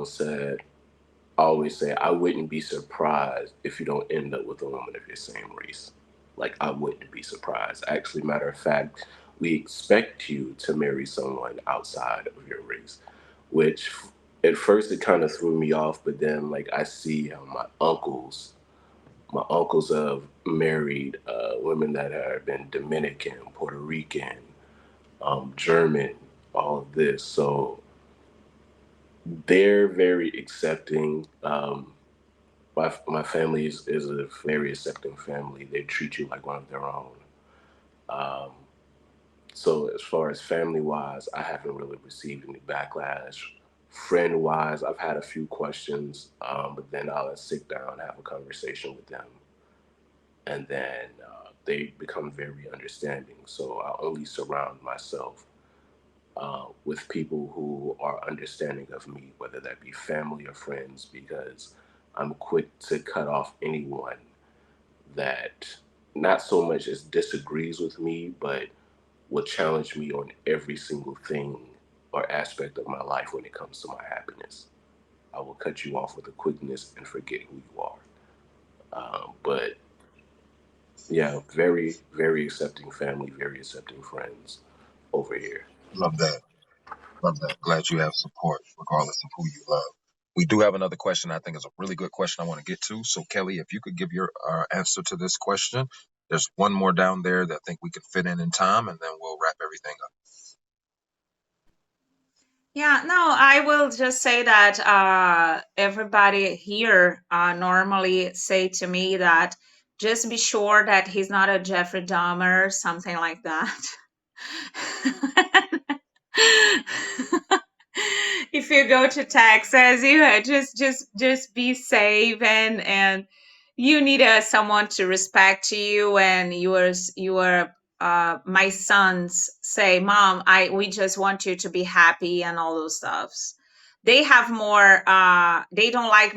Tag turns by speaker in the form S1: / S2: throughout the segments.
S1: said, I always say, I wouldn't be surprised if you don't end up with a woman of your same race. Like, I wouldn't be surprised. Actually, matter of fact, we expect you to marry someone outside of your race, which at first it kind of threw me off, but then, like, I see how my uncles have married women that have been Dominican, Puerto Rican, German, all of this. So they're very accepting. My family is a very accepting family. They treat you like one of their own. Um, so as far as family wise, I haven't really received any backlash. Friend wise, I've had a few questions, but then I'll sit down, have a conversation with them, and then they become very understanding. So I only surround myself with people who are understanding of me, whether that be family or friends, because I'm quick to cut off anyone that not so much as disagrees with me, but will challenge me on every single thing or aspect of my life when it comes to my happiness. I will cut you off with a quickness and forget who you are. But yeah, very, very accepting family, very accepting friends over here.
S2: Love that. Love that. Glad you have support regardless of who you love. We do have another question I think is a really good question I want to get to. So, Kelly, if you could give your answer to this question. There's one more down there that I think we can fit in time, and then we'll wrap everything up.
S3: Yeah, no, I will just say that everybody here normally say to me that just be sure that he's not a Jeffrey Dahmer, something like that. If you go to Texas, you just be safe, and you need someone to respect you, and your my sons say, "Mom, we just want you to be happy," and all those stuffs. They have more. They don't like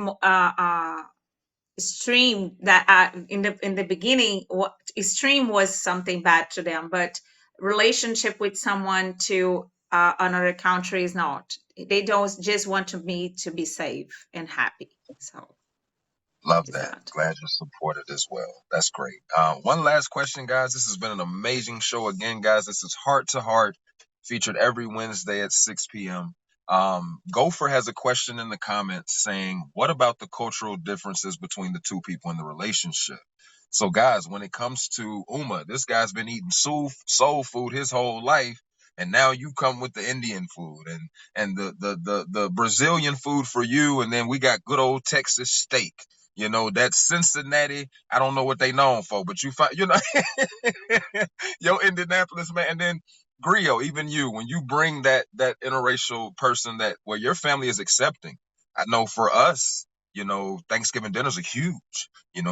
S3: stream that in the beginning. What stream was something bad to them, but relationship with someone to another country is not. They don't just want to me to be safe and happy. So
S2: Love
S3: is
S2: that.
S3: that.
S2: Glad you're supported as well. That's great. One last question, guys. This has been an amazing show again, guys. This is Heart to Heart, featured every Wednesday at 6 p.m. Gopher has a question in the comments saying, what about the cultural differences between the two people in the relationship? So, guys, when it comes to Uma, this guy's been eating soul food his whole life. And now you come with the Indian food and the Brazilian food for you. And then we got good old Texas steak. That's Cincinnati. I don't know what they known for, but yo, Indianapolis, man. And then Grio, even you, when you bring that interracial person that where your family is accepting. I know for us, Thanksgiving dinners are huge.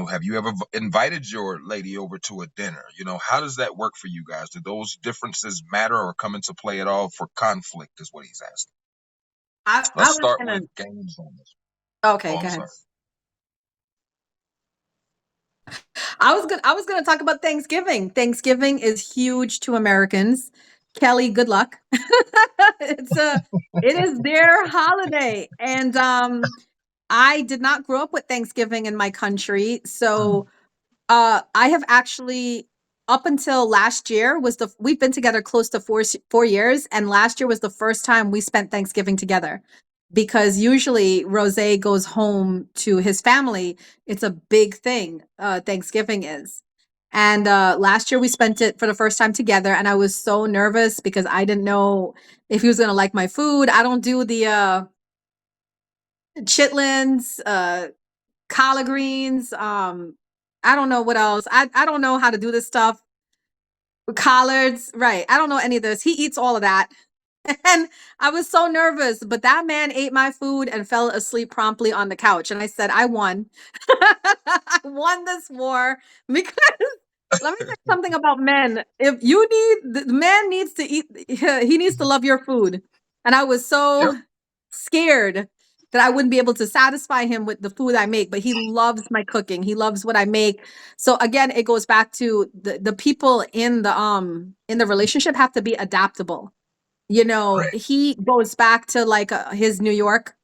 S2: Have you ever invited your lady over to a dinner? How does that work for you guys? Do those differences matter or come into play at all for conflict is what he's asking.
S4: I
S2: Let's
S4: was
S2: start
S4: gonna.
S2: with games on this.
S4: Okay,
S2: Oh,
S4: go
S2: I'm
S4: ahead.
S2: sorry.
S4: I was gonna talk about Thanksgiving. Thanksgiving is huge to Americans. Kelly, good luck. It is their holiday, and I did not grow up with Thanksgiving in my country,
S2: Mm,
S4: so I have actually, up until last year, we've been together close to 4 years, and last year was the first time we spent Thanksgiving together, because usually Rose goes home to his family. It's a big thing. Thanksgiving is. And last year we spent it for the first time together, and I was so nervous because I didn't know if he was gonna like my food. I don't do the chitlins, collard greens. I don't know what else. I don't know how to do this stuff. Collards, right? I don't know any of this. He eats all of that. And I was so nervous, but that man ate my food and fell asleep promptly on the couch. And I said, I won. I won this war because let me tell you something about men. If you the man needs to eat, he needs to love your food. And I was so
S2: yep.
S4: scared that I wouldn't be able to satisfy him with the food I make, but he loves my cooking. He loves what I make. So again, it goes back to the people in the relationship have to be adaptable.
S2: Right.
S4: He goes back to like his New York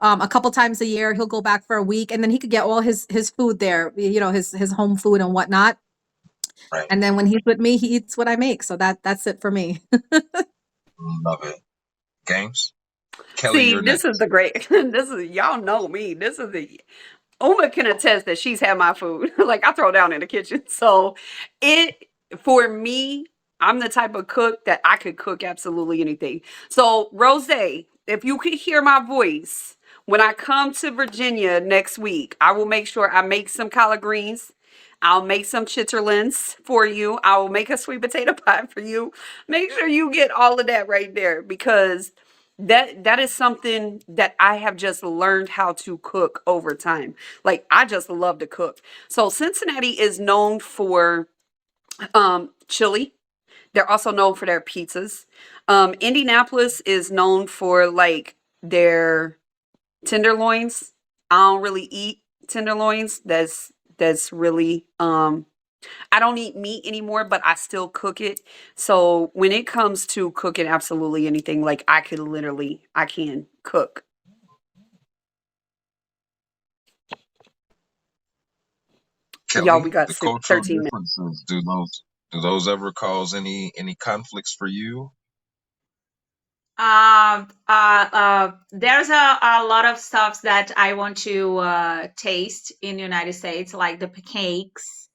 S4: a couple times a year. He'll go back for a week, and then he could get all his food there, his home food and whatnot.
S2: Right.
S4: And then when he's with me, he eats what I make. So that's it for me.
S2: Love it. Games. Kelly,
S5: See,
S2: you're
S5: this
S2: next.
S5: is the great. This is y'all know me. This is the Uma can attest that she's had my food. Like I throw down in the kitchen. So it for me, I'm the type of cook that I could cook absolutely anything. So Rose, if you could hear my voice when I come to Virginia next week, I will make sure I make some collard greens. I'll make some chitterlings for you. I will make a sweet potato pie for you. Make sure you get all of that right there because that is something that I have just learned how to cook over time. Like I just love to cook. So Cincinnati is known for chili. They're also known for their pizzas. Indianapolis is known for like their tenderloins. I don't really eat tenderloins. That's really I don't eat meat anymore, but I still cook it. So when it comes to cooking absolutely anything, like I can cook. Y'all,
S2: Kelly,
S5: we got
S2: the cultural
S5: 13 minutes.
S2: differences, do those ever cause any conflicts for you?
S3: There's a lot of stuff that I want to taste in the United States, like the pancakes,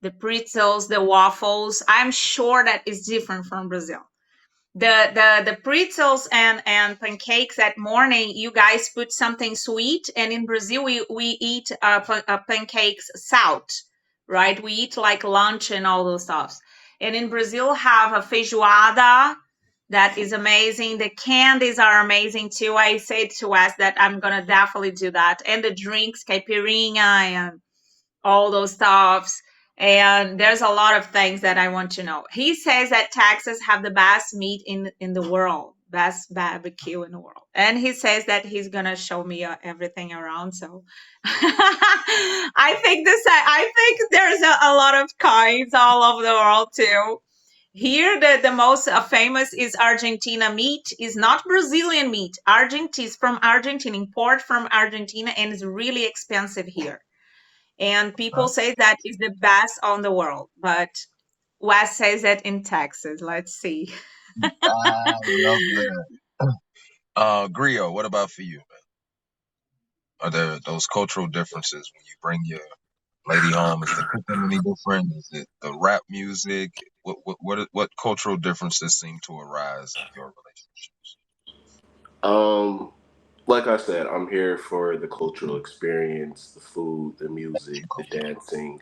S3: the pretzels, the waffles. I'm sure that is different from Brazil. The pretzels and pancakes at morning, you guys put something sweet, and in Brazil we eat pancakes salt, right? We eat like lunch and all those stuffs. And in Brazil have a feijoada that is amazing. The candies are amazing too. I said to Wes that I'm gonna definitely do that, and the drinks, caipirinha and all those stuffs. And there's a lot of things that I want to know. He says that Texas have the best meat in the world, best barbecue in the world, and he says that he's gonna show me everything around. So I think there's a lot of kinds all over the world too. Here, the most famous is Argentina meat. Is not Brazilian meat. Argentina is from Argentina, import from Argentina, and it's really expensive here. And people say that is the best on the world, but Wes says that in Texas. Let's see.
S2: I love that. Grio, what about for you, man? Are there those cultural differences when you bring your lady home? Is the cooking any different? Is it the rap music? What cultural differences seem to arise in your relationships?
S1: Um, like I said, I'm here for the cultural experience, the food, the music, the dancing.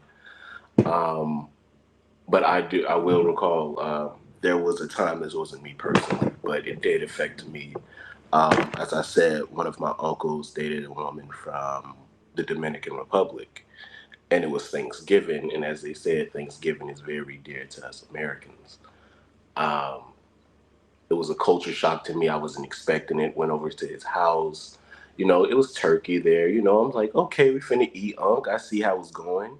S1: Um, but I will recall there was a time, this wasn't me personally, but it did affect me. As I said, one of my uncles dated a woman from the Dominican Republic, and it was Thanksgiving. And as they said, Thanksgiving is very dear to us Americans. Um, it was a culture shock to me. I wasn't expecting it. Went over to his house. It was turkey there. I'm like, okay, we finna eat, Unc. I see how it's going.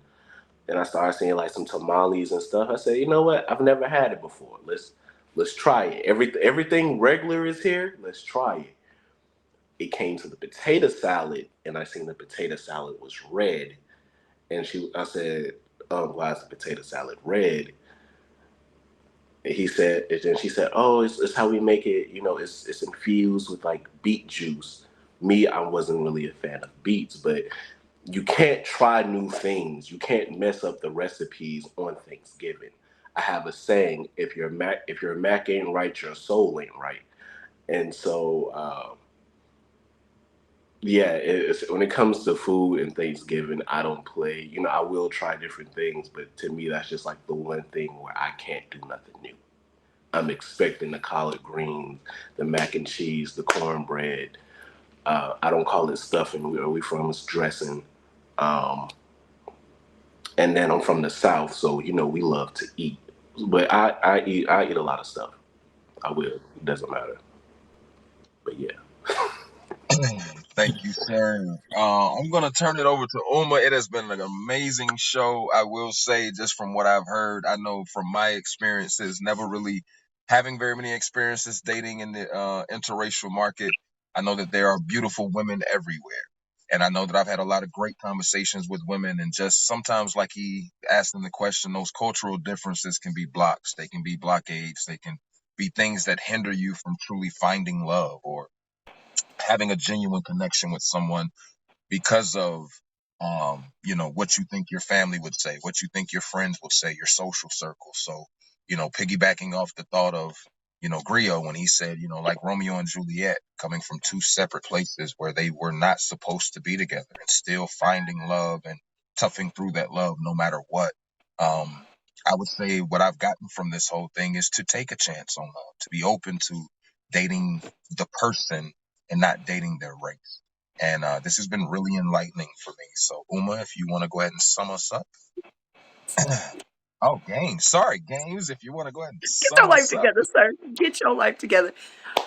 S1: Then I started seeing like some tamales and stuff. I said, you know what? I've never had it before. Let's try it. Everything regular is here. Let's try it. It came to the potato salad, and I seen the potato salad was red. And I said, why is the potato salad red? And she said, oh, it's how we make it. It's infused with like beet juice. Me, I wasn't really a fan of beets, but you can't try new things. You can't mess up the recipes on Thanksgiving. I have a saying: if your Mac ain't right, your soul ain't right. And so, yeah, when it comes to food and Thanksgiving, I don't play. I will try different things, but to me, that's just like the one thing where I can't do nothing new. I'm expecting the collard greens, the mac and cheese, the cornbread. I don't call it stuffing. Where we from? It's dressing. Um, and then I'm from the South, so we love to eat. But I eat a lot of stuff. I will. It doesn't matter. But yeah.
S2: Thank you, sir. I'm gonna turn it over to Uma. It has been an amazing show. I will say, just from what I've heard, I know from my experiences, never really having very many experiences dating in the interracial market. I know that there are beautiful women everywhere. And I know that I've had a lot of great conversations with women, and just sometimes, like he asked in the question, those cultural differences can be blocks. They can be blockades. They can be things that hinder you from truly finding love or having a genuine connection with someone because of what you think your family would say, what you think your friends would say, your social circle. So, piggybacking off the thought of, Griot when he said, like Romeo and Juliet coming from two separate places where they were not supposed to be together and still finding love and toughing through that love no matter what. I would say what I've gotten from this whole thing is to take a chance on love, to be open to dating the person and not dating their race. And this has been really enlightening for me. So, Uma, if you want to go ahead and sum us up. Oh, Games. Sorry, Games. If you want to go ahead and
S5: Get your
S2: sum
S5: life
S2: us up.
S5: together, sir. Get your life together.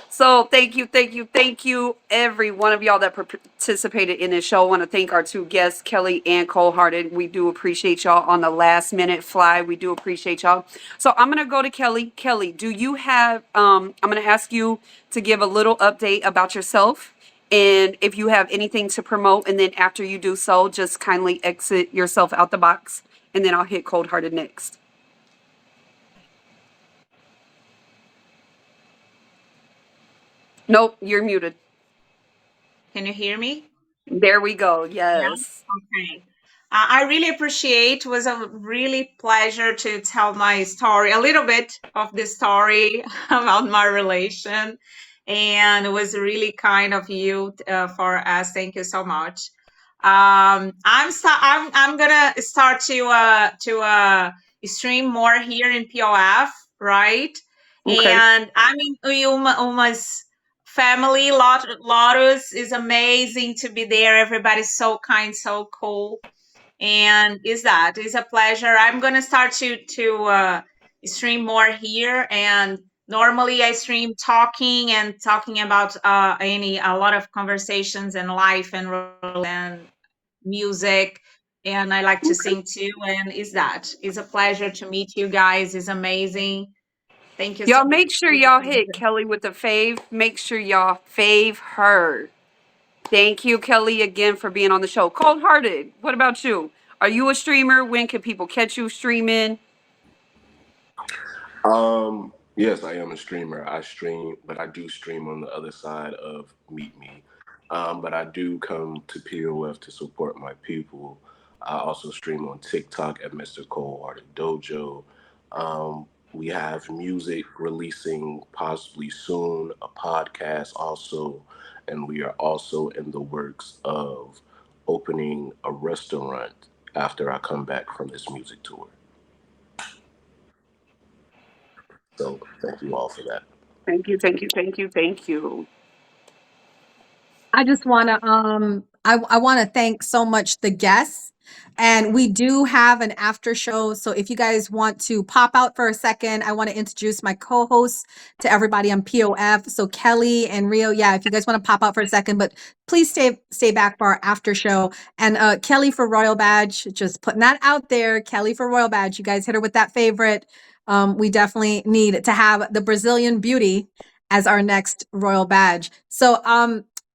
S5: So thank you, every one of y'all that participated in this show. I want to thank our two guests, Kelly and Cold Hearted. We do appreciate y'all on the last minute fly. We do appreciate y'all. So I'm gonna go to Kelly. Kelly, do you have? I'm gonna ask you to give a little update about yourself, and if you have anything to promote, and then after you do so, just kindly exit yourself out the box, and then I'll hit Cold Hearted next. Nope, you're muted.
S3: Can you hear me?
S5: There we go.
S3: Yeah.
S5: Yes.
S3: Okay. I really appreciate. It was a really pleasure to tell my story, a little bit of the story about my relation, and it was really kind of you for us. Thank you so much. I'm gonna start to stream more here in POF, right?
S5: Okay.
S3: And I'm in Uma's family. Lotus is amazing to be there. Everybody's so kind, so cool, and is a pleasure. I'm gonna start to stream more here, and normally I stream talking about a lot of conversations and life and music, and I like to sing too. And is a pleasure to meet you guys. Is amazing. Thank you so
S5: Y'all make sure y'all hit
S3: much.
S5: Kelly with a fave. Make sure y'all fave her. Thank you, Kelly, again for being on the show. Cold Hearted, what about you? Are you a streamer? When can people catch you streaming?
S1: Yes, I am a streamer. I stream, but I do stream on the other side of Meetme. But I do come to POF to support my people. I also stream on TikTok at Mr. Cold Hearted Dojo. We have music releasing possibly soon, a podcast also, and we are also in the works of opening a restaurant after I come back from this music tour. So thank you all for that.
S5: Thank you, thank you, thank you, thank you.
S4: I just want to I want to thank so much the guests, and we do have an after show, so if you guys want to pop out for a second, I want to introduce my co-hosts to everybody on POF. So Kelly and Rio, yeah, if you guys want to pop out for a second, but please stay back for our after show. And Kelly for Royal Badge, just putting that out there. Kelly for Royal Badge, you guys hit her with that favorite. We definitely need to have the Brazilian Beauty as our next Royal Badge. So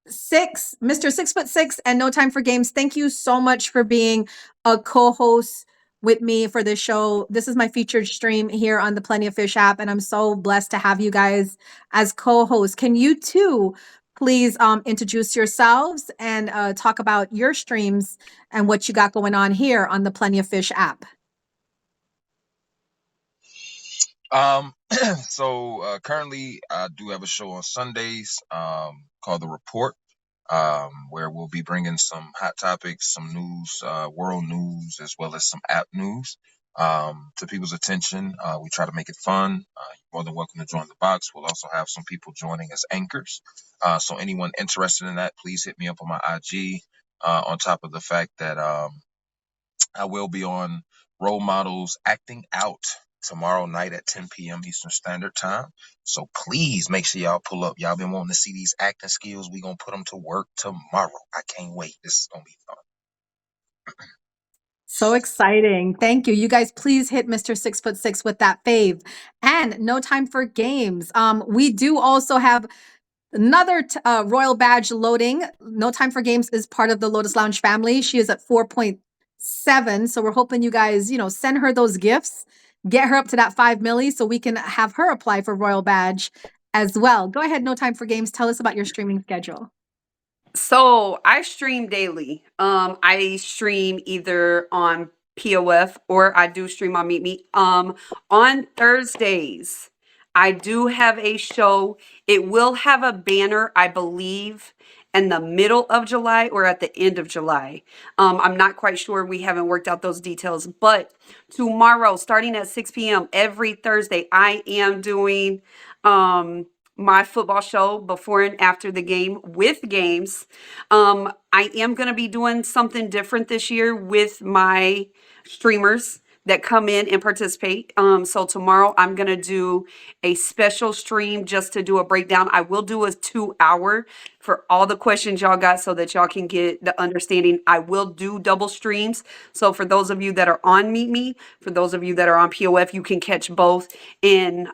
S4: Mr. 6'6" and No Time for Games, thank you so much for being a co-host with me for this show. This is my featured stream here on the Plenty of Fish app, and I'm so blessed to have you guys as co-hosts. Can you two please introduce yourselves and talk about your streams and what you got going on here on the Plenty of Fish app?
S2: Currently I do have a show on Sundays called The Report, where we'll be bringing some hot topics, some news, world news, as well as some app news to people's attention. We try to make it fun. You're more than welcome to join the box. We'll also have some people joining as anchors. So anyone interested in that, please hit me up on my IG. On top of the fact that I will be on Role Models Acting Out tomorrow night at 10 p.m. Eastern Standard Time. So please make sure y'all pull up. Y'all been wanting to see these acting skills. We gonna put them to work tomorrow. I can't wait. This is gonna be fun.
S4: So exciting. Thank you. You guys, please hit Mr. 6'6" with that fave. And No Time for Games. We do also have Another royal badge loading. No Time for Games is part of the Lotus Lounge family. She is at 4.7. So we're hoping you guys, send her those gifts, get her up to that 5 milli so we can have her apply for royal badge as well. Go ahead, No Time for Games. Tell us about your streaming schedule.
S5: So I stream daily. I stream either on POF or I do stream on Meetme. On Thursdays, I do have a show. It will have a banner, I believe, in the middle of July or at the end of July. I'm not quite sure. We haven't worked out those details. But tomorrow, starting at 6 p.m. every Thursday, I am doing my football show before and after the game with games. I am going to be doing something different this year with my streamers that come in and participate. So tomorrow I'm going to do a special stream just to do a breakdown. I will do a 2-hour for all the questions y'all got so that y'all can get the understanding. I will do double streams. So for those of you that are on Meet Me, for those of you that are on POF, you can catch both in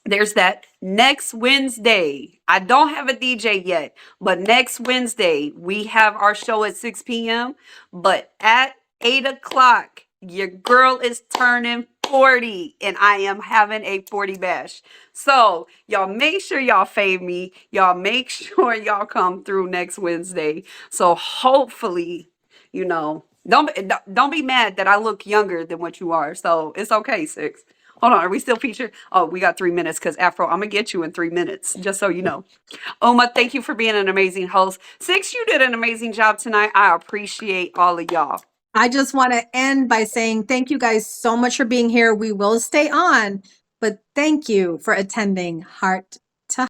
S5: there's that. Next Wednesday, I don't have a DJ yet, but next Wednesday, we have our show at 6 p.m. But at 8 o'clock, your girl is turning 40 and I am having a 40 bash. So y'all make sure y'all fave me. Y'all make sure y'all come through next Wednesday. So hopefully, don't be mad that I look younger than what you are. So it's okay, 6. Hold on, are we still featured? Oh, we got 3 minutes because Afro, I'm gonna get you in 3 minutes, just so you know. Oma, thank you for being an amazing host. 6, you did an amazing job tonight. I appreciate all of y'all.
S4: I just want to end by saying thank you guys so much for being here. We will stay on, but thank you for attending Heart